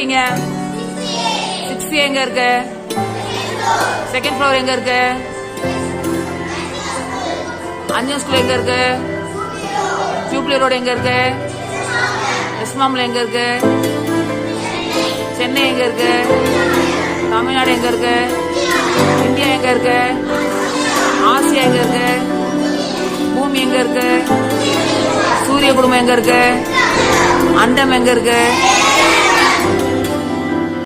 இருக்கீங்க? 6A எங்க இருக்கு? செகண்ட் ஃப்ளோர் எங்க இருக்கு? அஞ்சு ஸ்கூல் எங்க இருக்கு? ஜூப்ளி ரோடு எங்க இருக்கு? எஸ்மாம்ல எங்க இருக்கு? சென்னை எங்க இருக்கு? தமிழ்நாடு எங்க இருக்கு? இந்தியா எங்க இருக்கு? ஆசியா எங்க இருக்கு? பூமி எங்க இருக்கு? சூரிய குடும்பம் எங்க இருக்கு? அண்டம் எங்க இருக்கு?